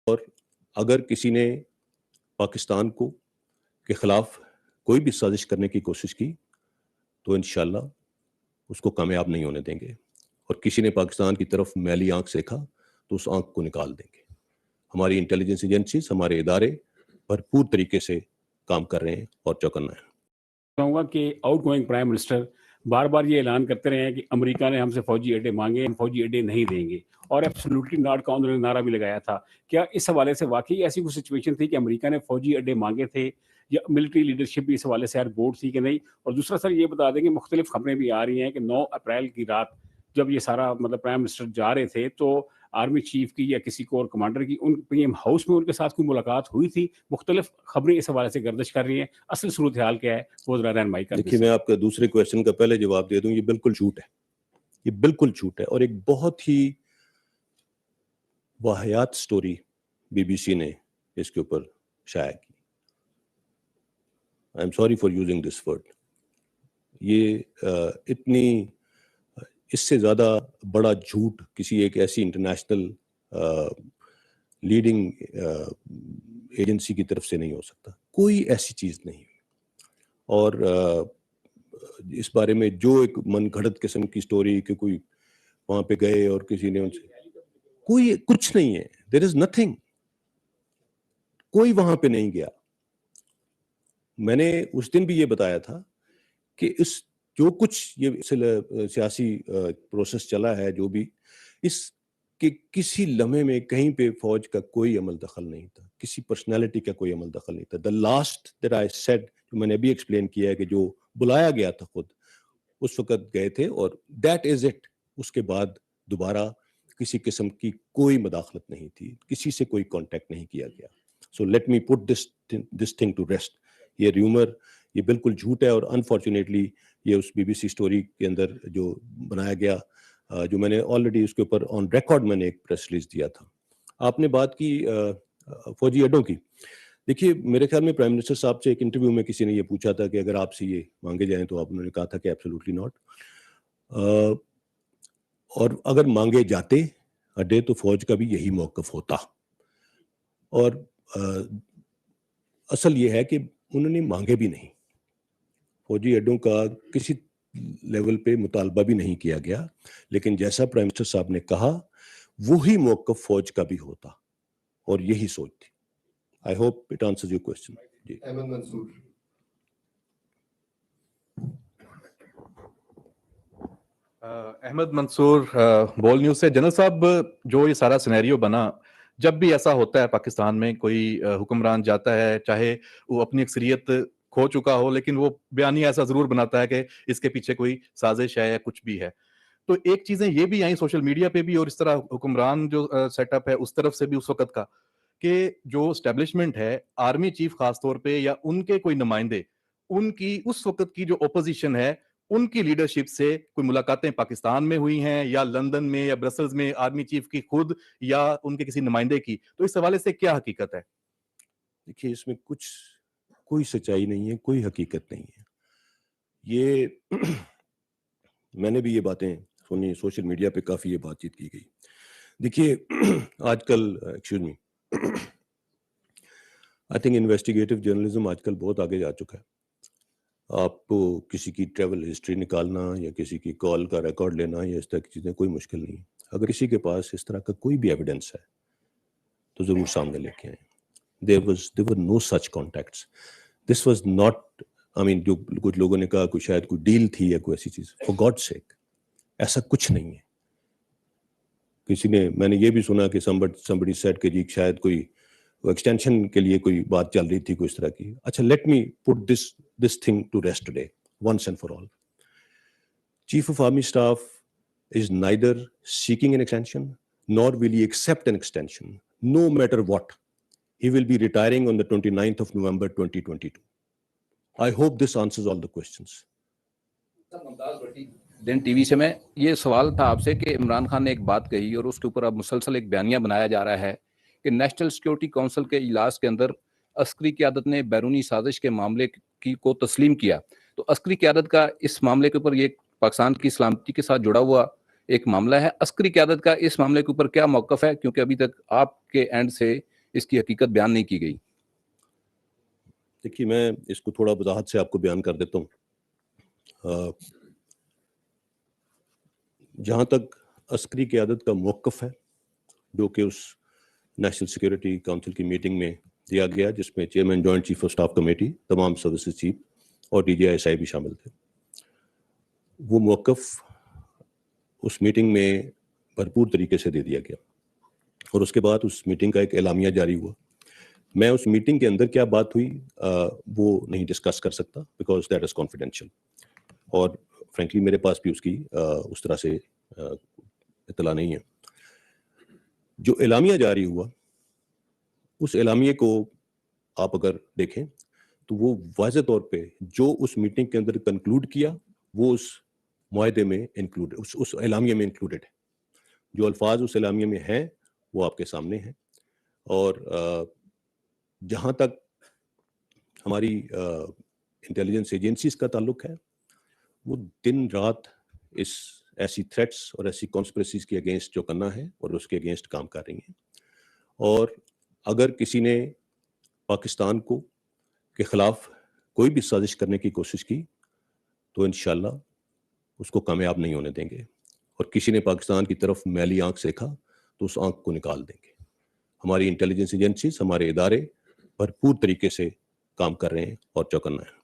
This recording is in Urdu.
اور اگر کسی نے پاکستان کو کے خلاف کوئی بھی سازش کرنے کی کوشش کی تو انشاءاللہ اس کو کامیاب نہیں ہونے دیں گے، اور کسی نے پاکستان کی طرف میلی آنکھ دیکھا تو اس آنکھ کو نکال دیں گے۔ ہماری انٹیلیجنس ایجنسیز، ہمارے ادارے بھرپور طریقے سے کام کر رہے ہیں اور چوکنا ہے۔ کہوں گا کہ آؤٹ گوئنگ پرائم منسٹر بار بار یہ اعلان کرتے رہے ہیں کہ امریکہ نے ہم سے فوجی اڈے مانگے، ہم فوجی اڈے نہیں دیں گے، اور ایبسولوٹلی ناٹ کا انہوں نے نعرہ بھی لگایا تھا۔ کیا اس حوالے سے واقعی ایسی کوئی سچویشن تھی کہ امریکہ نے فوجی اڈے مانگے تھے، یا ملٹری لیڈرشپ بھی اس حوالے سے بورڈ تھی کہ نہیں؟ اور دوسرا سر یہ بتا دیں کہ مختلف خبریں بھی آ رہی ہیں کہ 9 اپریل کی رات جب یہ سارا پرائم منسٹر جا رہے تھے تو آرمی چیف کی یا کسی کور کمانڈر کی ان پی ایم ہاؤس میں ان کے ساتھ کوئی ملاقات ہوئی تھی؟ مختلف خبریں اس حوالے سے گردش کر رہی ہیں، اصل صورتحال کیا ہے وہ ذرا رہنمائی کر دیں۔ دیکھیے، میں آپ کا دوسرے کویشچن کا پہلے جواب دے دوں، یہ بالکل جھوٹ ہے، یہ بالکل جھوٹ ہے، اور ایک بہت ہی واہیات سٹوری بی بی سی نے اس کے اوپر شائع کی۔ I am sorry for using this word. یہ اتنی، اس سے زیادہ بڑا جھوٹ کسی ایک ایسی انٹرنیشنل لیڈنگ ایجنسی کی طرف سے نہیں ہو سکتا، کوئی ایسی چیز نہیں۔ اور اس بارے میں جو ایک من گھڑت قسم کی سٹوری کہ کوئی وہاں پہ گئے اور کسی نے ان سے، کوئی کچھ نہیں ہے، دیر از نتھنگ، کوئی وہاں پہ نہیں گیا۔ میں نے اس دن بھی یہ بتایا تھا کہ اس جو کچھ یہ سیاسی پروسیس چلا ہے، جو بھی، اس کے کسی لمحے میں کہیں پہ فوج کا کوئی عمل دخل نہیں تھا، کسی پرسنالٹی کا کوئی عمل دخل نہیں تھا۔ The last that I said, جو میں نے ابھی ایکسپلین کیا ہے کہ جو بلایا گیا تھا خود اس وقت گئے تھے، اور دیٹ از اٹ۔ اس کے بعد دوبارہ کسی قسم کی کوئی مداخلت نہیں تھی، کسی سے کوئی کانٹیکٹ نہیں کیا گیا۔ So let me put this thing to rest. یہ ریومر یہ بالکل جھوٹ ہے، اور انفارچونیٹلی یہ اس بی بی سی سٹوری کے اندر جو بنایا گیا، جو میں نے آلریڈی اس کے اوپر آن ریکارڈ میں نے ایک پریس ریلیز دیا تھا۔ آپ نے بات کی فوجی اڈوں کی۔ دیکھیے، میرے خیال میں پرائم منسٹر صاحب سے ایک انٹرویو میں کسی نے یہ پوچھا تھا کہ اگر آپ سے یہ مانگے جائیں تو آپ نے کہا تھا کہ ایبسولوٹلی ناٹ، اور اگر مانگے جاتے اڈے تو فوج کا بھی یہی موقف ہوتا۔ اور اصل یہ ہے کہ انہوں نے مانگے بھی نہیں، فوجی اڈوں کا کسی لیول پہ مطالبہ بھی نہیں کیا گیا، لیکن جیسا پرائم منسٹر صاحب نے کہا وہی موقف فوج کا بھی ہوتا، اور یہی سوچ تھی۔ I hope it answers your question. جی احمد منصور۔ احمد منصور، بول نیوز سے۔ جنرل صاحب، جو یہ سارا سینیریو بنا، جب بھی ایسا ہوتا ہے پاکستان میں کوئی حکمران جاتا ہے، چاہے وہ اپنی اکثریت کھو چکا ہو، لیکن وہ بیانیہ ایسا ضرور بناتا ہے کہ اس کے پیچھے کوئی سازش ہے یا کچھ بھی ہے۔ تو ایک چیزیں یہ بھی آئیں سوشل میڈیا پہ بھی، اور اس طرح حکمران جو سیٹ اپ ہے اس طرف سے بھی اس وقت کا، کہ جو اسٹیبلشمنٹ ہے، آرمی چیف خاص طور پہ یا ان کے کوئی نمائندے، ان کی اس وقت کی جو اپوزیشن ہے ان کی لیڈرشپ سے کوئی ملاقاتیں پاکستان میں ہوئی ہیں، یا لندن میں یا برسلز میں آرمی چیف کی خود یا ان کے کسی نمائندے کی؟ تو اس حوالے سے کیا حقیقت ہے؟ دیکھیے، اس میں کوئی سچائی نہیں ہے، کوئی حقیقت نہیں ہے۔ یہ میں نے بھی یہ باتیں سنی، سوشل میڈیا پہ کافی یہ بات چیت کی گئی۔ دیکھیے، آج کل excuse me, I think investigative journalism آج کل بہت آگے جا چکا ہے۔ آپ کو کسی کی ٹریول ہسٹری نکالنا یا کسی کی کال کا ریکارڈ لینا یا اس طرح کی چیزیں کوئی مشکل نہیں ہے۔ اگر کسی کے پاس اس طرح کا کوئی بھی ایویڈنس ہے تو ضرور سامنے لے کے آئیں۔ There were no such contacts. This was not, I mean, جو کچھ لوگوں نے کہا کوئی شاید کوئی ڈیل تھی یا کوئی ایسی چیز، for God's sake ایسا کچھ نہیں ہے۔ کسی نے، میں نے یہ بھی سنا کہ somebody said کہ جی شاید کوئی ایکسٹینشن کے لیے کوئی بات چل رہی تھی کوئی اس طرح کی۔ اچھا، let me put this thing to rest today once and for all. Chief of Army Staff is neither seeking an extension nor will he accept an extension, no matter what. He will be retiring on the 29th of November 2022. I hope this answers all the questions. دن ٹی وی سے میں یہ سوال تھا آپ سے کہ عمران خان نے ایک بات کہی اور اس کے اوپر اب مسلسل ایک بیانیہ بنایا جا رہا ہے کہ نیشنل سیکیورٹی کونسل کے اجلاس کے اندر عسکری قیادت نے بیرونی سازش کے معاملے کو تسلیم کیا۔ تو عسکری قیادت کا اس معاملے کے اوپر، یہ پاکستان کی سلامتی کے ساتھ جڑا ہوا ایک معاملہ ہے، عسکری قیادت کا اس معاملے کے اوپر کیا موقف ہے؟ کیونکہ ابھی تک آپ کے اینڈ سے اس کی حقیقت بیان نہیں کی گئی؟ دیکھیے میں اس کو تھوڑا وضاحت سے آپ کو بیان کر دیتا ہوں. جہاں تک عسکری قیادت کا موقف ہے جو کہ اس نیشنل سیکورٹی کونسل کی میٹنگ میں دیا گیا جس میں chairman joint chief of staff committee, تمام سروسز چیف اور DGI بھی شامل تھے، وہ موقف اس میٹنگ میں بھرپور طریقے سے دے دیا گیا. اور اس کے بعد اس میٹنگ کا ایک اعلامیہ جاری ہوا. میں اس میٹنگ کے اندر کیا بات ہوئی وہ نہیں ڈسکس کر سکتا بیکاز دیٹ از کانفیڈینشیل، اور فرینکلی میرے پاس بھی اس کی اس طرح سے اطلاع نہیں ہے. جو اعلامیہ جاری ہوا اس اعلامیے کو آپ اگر دیکھیں تو وہ واضح طور پہ جو اس میٹنگ کے اندر کنکلوڈ کیا وہ اس معاہدے میں انکلوڈ، اس اعلامیے میں انکلوڈیڈ ہے. جو الفاظ اس اعلامیے میں ہیں وہ آپ کے سامنے ہیں. اور جہاں تک ہماری انٹیلیجنس ایجنسیز کا تعلق ہے وہ دن رات اس ایسی تھریٹس اور ایسی کانسپریسیز کے اگینسٹ جو کرنا ہے اور اس کے اگینسٹ کام کر رہی ہیں. اور اگر کسی نے پاکستان کو کے خلاف کوئی بھی سازش کرنے کی کوشش کی تو انشاءاللہ اس کو کامیاب نہیں ہونے دیں گے. اور کسی نے پاکستان کی طرف میلی آنکھ دیکھا تو اس آنکھ کو نکال دیں گے. ہماری انٹیلیجنس ایجنسیز، ہمارے ادارے بھرپور طریقے سے کام کر رہے ہیں اور چوکنا ہے.